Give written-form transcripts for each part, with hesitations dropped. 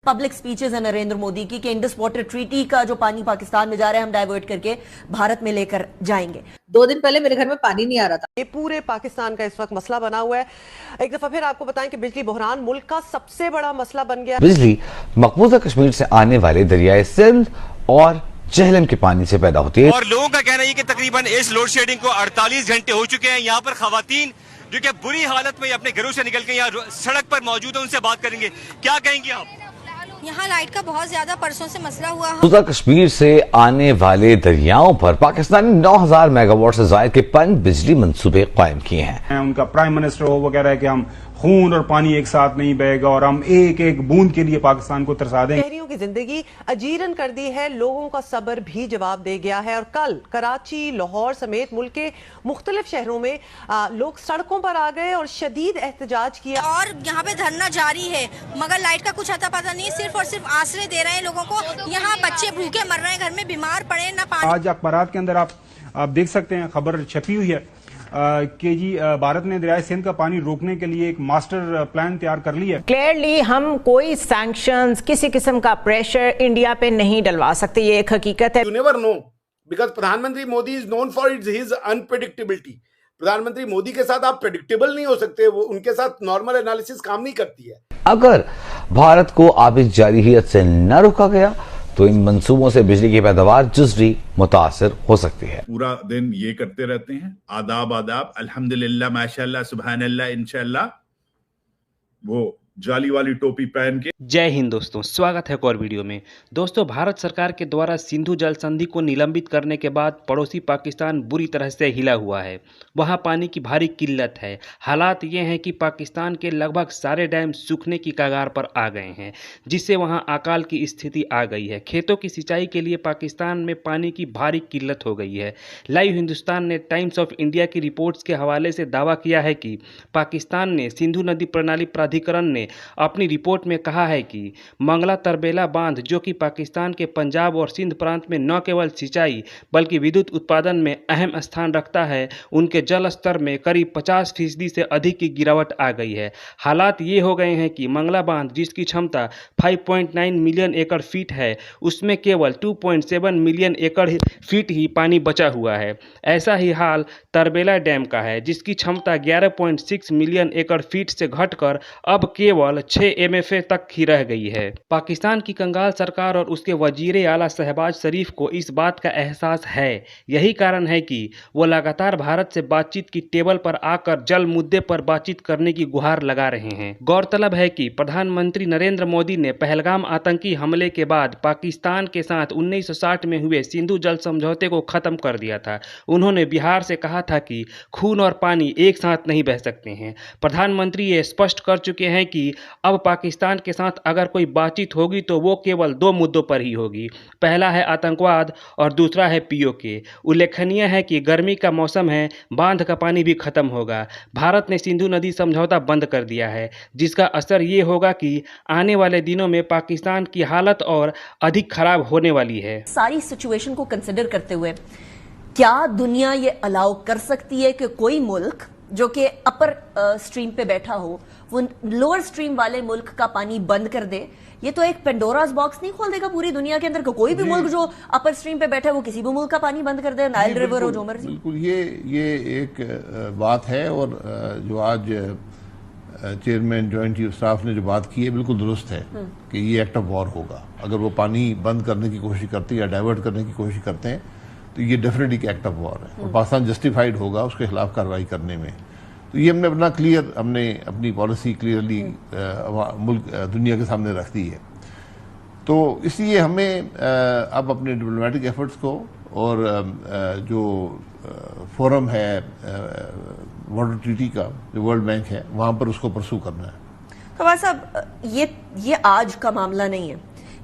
Public speeches है नरेंद्र मोदी की कि इंडस वाटर ट्रीटी का जो पानी पाकिस्तान में जा रहा है हम डाइवर्ट करके भारत में लेकर जाएंगे। 2 दिन पहले मेरे घर में पानी नहीं आ रहा था। ये पूरे पाकिस्तान का इस वक्त मसला बना हुआ है। एक दफा फिर आपको बताएं कि बिजली बहरान मुल्क का सबसे बड़ा मसला बन गया। बिजली मकबूजा कश्मीर से आने वाले दरियाए सिंध और जहलम के पानी से पैदा होती है और लोगों का कहना है कि तकरीबन इस लोड शेडिंग को 48 घंटे हो चुके हैं। यहाँ पर खवातीन जो कि बुरी हालत में अपने घरों से निकल के यहाँ सड़क पर मौजूद है, उनसे बात करेंगे। क्या कहेंगे आप? यहाँ लाइट का बहुत ज्यादा परसों से मसला हुआ है। मकबूजा कश्मीर से आने वाले दरियाओं पर पाकिस्तान ने 9000 मेगावाट से ज्यादा के पन बिजली मंसूबे कायम किए हैं। उनका प्राइम मिनिस्टर वो कह रहा है कि हम खून और पानी एक साथ नहीं बहेगा और हम एक एक बूंद के लिए पाकिस्तान को तरसा देंगे। शहरियों की जिंदगी अजीरन कर दी है, लोगों का सब्र भी जवाब दे गया है। और कल कराची, लाहौर समेत मुल्क के मुख्तलिफ शहरों में लोग सड़कों पर आ गए और शदीद एहतजाज किया। और यहाँ पे धरना जारी है, मगर लाइट का कुछ अता पता नहीं, सिर्फ और सिर्फ आश्रय दे रहे हैं लोगों को। यहाँ बच्चे भूखे मर रहे हैं, घर में बीमार पड़े ना पानी। आज अखबारात के अंदर आप देख सकते हैं, खबर छपी हुई है कि जी भारत ने दरियाए सिंध का पानी रोकने के लिए एक मास्टर प्लान तैयार कर लिया है। क्लियरली हम कोई सैंक्शंस, किसी किस्म का प्रेशर इंडिया पे नहीं डलवा सकते, ये एक हकीकत है। You never know because प्रधानमंत्री Modi is known for his unpredictability। प्रधानमंत्री मोदी के साथ आप प्रेडिक्टेबल नहीं हो सकते, वो उनके साथ नॉर्मल एनालिसिस काम नहीं करती है। अगर भारत को आबिद जारहियत से न रोका गया तो इन मंसूबों से बिजली की पैदावार जुजवी मुतासर हो सकती है। पूरा दिन ये करते रहते हैं, आदाब आदाब, अल्हम्दुलिल्लाह, माशाअल्लाह, सुभानअल्लाह, इंशाअल्लाह, वो जाली वाली टोपी पहन के। जय हिंद दोस्तों, स्वागत है एक और वीडियो में। दोस्तों, भारत सरकार के द्वारा सिंधु जल संधि को निलंबित करने के बाद पड़ोसी पाकिस्तान बुरी तरह से हिला हुआ है। वहां पानी की भारी किल्लत है। हालात ये हैं कि पाकिस्तान के लगभग सारे डैम सूखने की कगार पर आ गए हैं, जिससे वहां अकाल की स्थिति आ गई है। खेतों की सिंचाई के लिए पाकिस्तान में पानी की भारी किल्लत हो गई है। लाइव हिंदुस्तान ने टाइम्स ऑफ इंडिया की रिपोर्ट्स के हवाले से दावा किया है कि पाकिस्तान ने सिंधु नदी प्रणाली प्राधिकरण ने अपनी रिपोर्ट में कहा है कि मंगला तरबेला बांध, जो कि पाकिस्तान के पंजाब और सिंध प्रांत में न केवल सिंचाई बल्कि विद्युत उत्पादन में अहम स्थान रखता है, उनके जल स्तर में करीब 50% से अधिक की गिरावट आ गई है। हालात ये हो गए हैं कि मंगला बांध, जिसकी क्षमता 5.9 मिलियन एकड़ फीट है, उसमें केवल 2.7 मिलियन एकड़ फीट ही पानी बचा हुआ है। ऐसा ही हाल तरबेला डैम का है, जिसकी क्षमता 11.6 मिलियन एकड़ फीट से घटकर अब केवल 6 MFA तक ही रह गई है। पाकिस्तान की कंगाल सरकार और उसके वजीर आला शहबाज शरीफ को इस बात का एहसास है। यही कारण है कि वो लगातार भारत से बातचीत की टेबल पर आकर जल मुद्दे पर बातचीत करने की गुहार लगा रहे हैं। गौरतलब है कि प्रधानमंत्री नरेंद्र मोदी ने पहलगाम आतंकी हमले के बाद पाकिस्तान के साथ 1960 में हुए सिंधु जल समझौते को खत्म कर दिया था। उन्होंने बिहार से कहा था कि खून और पानी एक साथ नहीं बह सकते हैं। प्रधानमंत्री ये स्पष्ट कर चुके हैं कि अब पाकिस्तान के साथ अगर कोई बातचीत होगी तो वो केवल 2 मुद्दों पर ही होगी। पहला है आतंकवाद और दूसरा है POK। उल्लेखनीय है कि गर्मी का मौसम है, बांध का पानी भी खत्म होगा। भारत ने सिंधु नदी समझौता बंद कर दिया है, जिसका असर ये होगा कि आने वाले दिनों में पाकिस्तान की हालत और अधिक खराब होने वाली है। सारी सिचुएशन को कंसिडर करते हुए क्या दुनिया ये अलाउ कर सकती है कि कोई मुल्क जो कि अपर स्ट्रीम पे बैठा हो वो लोअर स्ट्रीम वाले मुल्क का पानी बंद कर दे? ये तो एक पेंडोरास बॉक्स नहीं खोल देगा पूरी दुनिया के अंदर कि कोई भी मुल्क जो अपर स्ट्रीम पे बैठा है वो किसी भी मुल्क का पानी बंद कर दे, नाइल रिवर हो जो मर्जी। बिल्कुल ये एक बात है और जो आज चेयरमैन जॉइंट चीफ स्टाफ ने जो बात की है बिल्कुल दुरुस्त है कि ये एक्ट ऑफ वॉर होगा। अगर वो पानी बंद करने की कोशिश करते हैं या डाइवर्ट करने की कोशिश करते हैं तो ये डेफिनेटली एक्ट ऑफ वॉर है और पाकिस्तान जस्टिफाइड होगा उसके खिलाफ कार्रवाई करने में। तो ये हमने अपनी पॉलिसी क्लियरली मुल्क दुनिया के सामने रख दी है। तो इसलिए हमें अब अपने डिप्लोमेटिक एफर्ट्स को और जो फोरम है वाटर ट्रीटी का, जो वर्ल्ड बैंक है, वहाँ पर उसको परसू करना है। खवास साहब, ये आज का मामला नहीं है।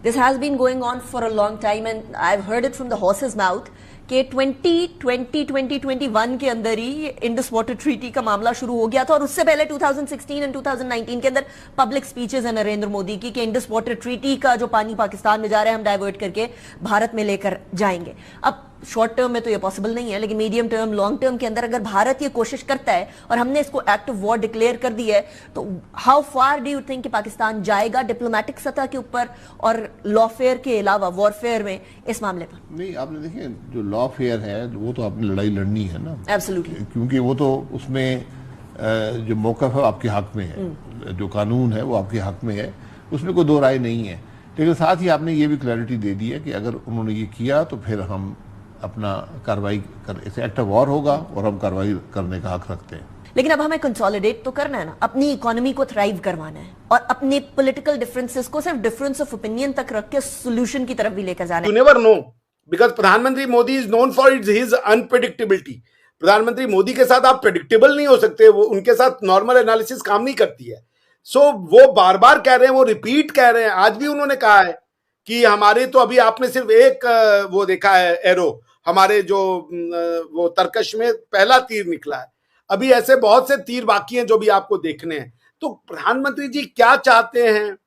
This has been going on for a long time and I have heard it from the horse's mouth कि 2021 के अंदर ही इंडस वाटर ट्रीटी का मामला शुरू हो गया था और उससे पहले 2016 एंड 2019 के अंदर पब्लिक स्पीचेस है नरेंद्र मोदी की कि इंडस वाटर ट्रीटी का जो पानी पाकिस्तान में जा रहा है हम डाइवर्ट करके भारत में लेकर जाएंगे। अब शॉर्ट टर्म में तो ये पॉसिबल नहीं है, लेकिन मीडियम टर्म, लॉन्ग टर्म के अंदर अगर भारत ये कोशिश करता है और हमने इसको एक्ट ऑफ वॉर डिक्लेयर कर दी है, तो how far do you think कि पाकिस्तान जाएगा डिप्लोमेटिक सतह के ऊपर और लॉफेयर के अलावा वॉरफेयर में इस मामले पर? नहीं, आपने देखिए जो लॉफेयर है वो तो आपने लड़ाई लड़नी है ना, एब्सोल्युटली, क्योंकि वो तो उसमें जो मौक़िफ़ है आपके हक में है, जो कानून है वो आपके हक में है, उसमें कोई दो राय नहीं है। लेकिन साथ ही आपने ये भी क्लैरिटी दे दी है कि अगर उन्होंने ये किया तो फिर हम अपना कार्रवाई कर, इसे एक्ट ऑफ वॉर होगा और हम कार्रवाई करने का हक रखते हैं। लेकिन अब हमें कंसोलिडेट तो करना है ना, अपनी इकोनॉमी को थ्राइव करवाना है और अपने पॉलिटिकल डिफरेंसेस को सिर्फ डिफरेंस ऑफ ओपिनियन तक रख के सोल्यूशन की तरफ भी लेकर जाना है। यू नेवर नो, बिकॉज प्रधानमंत्री Modi is known for his unpredictability. प्रधानमंत्री मोदी के साथ आप प्रेडिक्टेबल नहीं हो सकते, वो उनके साथ नॉर्मल एनालिसिस काम नहीं करती है। वो बार बार कह रहे हैं, वो रिपीट कह रहे हैं। आज भी उन्होंने कहा है कि हमारे तो अभी आपने सिर्फ एक वो देखा है एरो, हमारे जो वो तरकश में पहला तीर निकला है, अभी ऐसे बहुत से तीर बाकी हैं जो भी आपको देखने हैं। तो प्रधानमंत्री जी क्या चाहते हैं?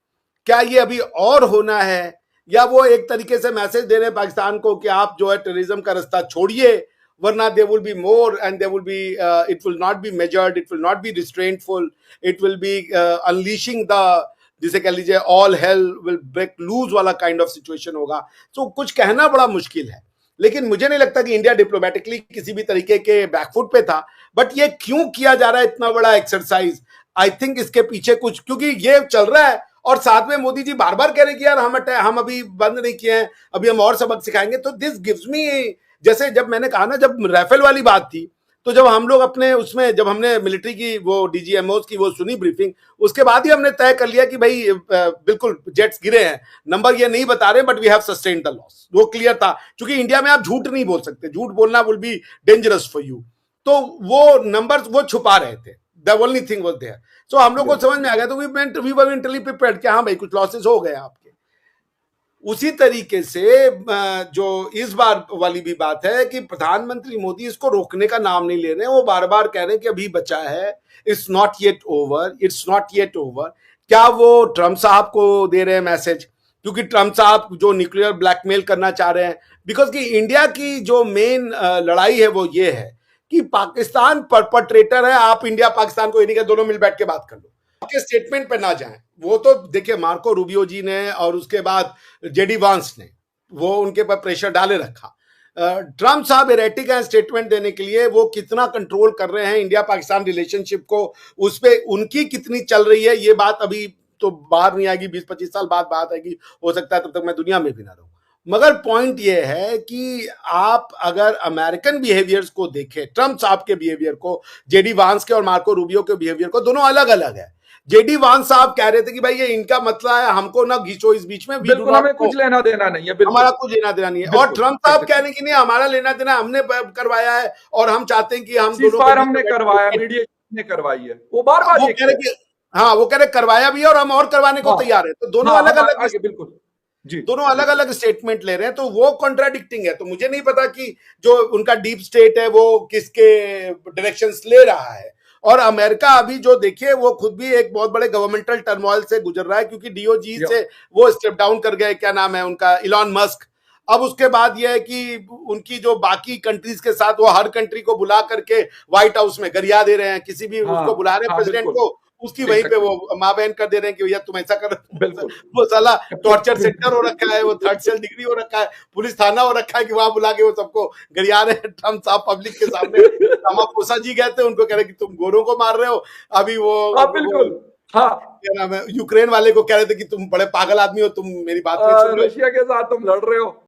क्या ये अभी और होना है, या वो एक तरीके से मैसेज दे रहे हैं पाकिस्तान को कि आप जो है टेररिज्म का रास्ता छोड़िए, वरना there will be more and there will be it will not be measured, it will not be restraintful, it will be unleashing the, जिसे कह लीजिए all hell will break loose वाला काइंड ऑफ सिचुएशन होगा। तो कुछ कहना बड़ा मुश्किल है, लेकिन मुझे नहीं लगता कि इंडिया डिप्लोमेटिकली किसी भी तरीके के बैकफुट पे था। बट ये क्यों किया जा रहा है इतना बड़ा एक्सरसाइज? आई थिंक इसके पीछे कुछ, क्योंकि ये चल रहा है और साथ में मोदी जी बार बार कह रहे हैं कि यार हम अभी बंद नहीं किए हैं, अभी हम और सबक सिखाएंगे। तो दिस गिव्स मी, जैसे जब मैंने कहा ना, जब राफेल वाली बात थी, तो जब हम लोग अपने उसमें, जब हमने मिलिट्री की वो डीजीएमओस की वो सुनी ब्रीफिंग, उसके बाद ही हमने तय कर लिया कि भाई बिल्कुल जेट्स गिरे हैं, नंबर ये नहीं बता रहे, but we have sustained the loss. वो क्लियर था, क्योंकि इंडिया में आप झूठ नहीं बोल सकते, झूठ बोलना will be dangerous for you. तो वो नंबर्स वो छुपा रहे थे, the only thing was there. So हम लोग को समझ में आ गया, तो वी वर मेंटली प्रिपेयर्ड कि हाँ भाई कुछ लॉसेस हो गए आपके। उसी तरीके से जो इस बार वाली भी बात है कि प्रधानमंत्री मोदी इसको रोकने का नाम नहीं ले रहे हैं, वो बार बार कह रहे हैं कि अभी बचा है, it's not yet over, it's not yet over. क्या वो ट्रम्प साहब को दे रहे हैं मैसेज? क्योंकि ट्रम्प साहब जो न्यूक्लियर ब्लैकमेल करना चाह रहे हैं, बिकॉज कि इंडिया की जो मेन लड़ाई है वो ये है कि पाकिस्तान परपट्रेटर है। आप इंडिया पाकिस्तान को ये नहीं कहते, दोनों मिल बैठ के बात कर लो, आपके स्टेटमेंट पे ना जाएं। वो तो देखिए मार्को रूबियो जी ने और उसके बाद जेडी वांस ने वो उनके पर प्रेशर डाले रखा। ट्रम्प साहब एरेटिक है स्टेटमेंट देने के लिए, वो कितना कंट्रोल कर रहे हैं इंडिया पाकिस्तान रिलेशनशिप को, उस पे उनकी कितनी चल रही है, ये बात अभी तो बाहर नहीं आएगी, 20-25 साल बाद बात आएगी, हो सकता है तब तक मैं दुनिया में भी ना रहूं। मगर पॉइंट ये है कि आप अगर अमेरिकन बिहेवियर्स को देखें, ट्रम्प साहब के बिहेवियर को, जेडी वांस के और मार्को रूबियो के बिहेवियर को, दोनों अलग अलग है। जेडी वांस साहब कह रहे थे कि भाई ये इनका मतला है, हमको ना घींचो इस बीच में, बिल्कुल हमें कुछ लेना देना नहीं है, हमारा कुछ लेना देना नहीं है। और ट्रम्प साहब कह रहे हैं कि नहीं हमारा लेना देना, हमने करवाया है और हम चाहते हैं कि हम दोनों हमने करवाया, मीडिएशन ने करवाई है, वो बार बार वो कह रहे कि हाँ, वो कह रहे करवाया भी है और हम और करवाने को तैयार है। तो दोनों अलग अलग, बिल्कुल जी, दोनों अलग अलग स्टेटमेंट ले रहे हैं, तो वो कॉन्ट्राडिक्टिंग है। तो मुझे नहीं पता कि जो उनका डीप स्टेट है वो किसके डायरेक्शंस ले रहा है। और अमेरिका अभी जो देखिए वो खुद भी एक बहुत बड़े गवर्नमेंटल टर्मोइल से गुजर रहा है, क्योंकि डीओजी से वो स्टेप डाउन कर गए, क्या नाम है उनका, इलॉन मस्क। अब उसके बाद यह है कि उनकी जो बाकी कंट्रीज के साथ वो हर कंट्री को बुला करके व्हाइट हाउस में गरिया दे रहे हैं, किसी भी उसको बुला रहे हैं प्रेसिडेंट को, उसकी वहीं पे वो माँ बहन कर दे रहे हैं कि भैया तुम ऐसा कर, वो साला टॉर्चर सेंटर हो रखा है, वो थर्ड सेल डिग्री हो रखा है, पुलिस थाना हो रखा है कि वहां बुला के वो सबको गरिया रहे हैं। ट्रम्प साहब पब्लिक के सामने, रामापोसा जी गए थे, उनको कह रहे कि तुम गोरों को मार रहे हो। अभी वो बिल्कुल हाँ, क्या नाम है, यूक्रेन वाले को कह रहे थे कि तुम बड़े पागल आदमी हो, तुम मेरी बात नहीं सुन रहे हो, रशिया के साथ तुम लड़ रहे हो।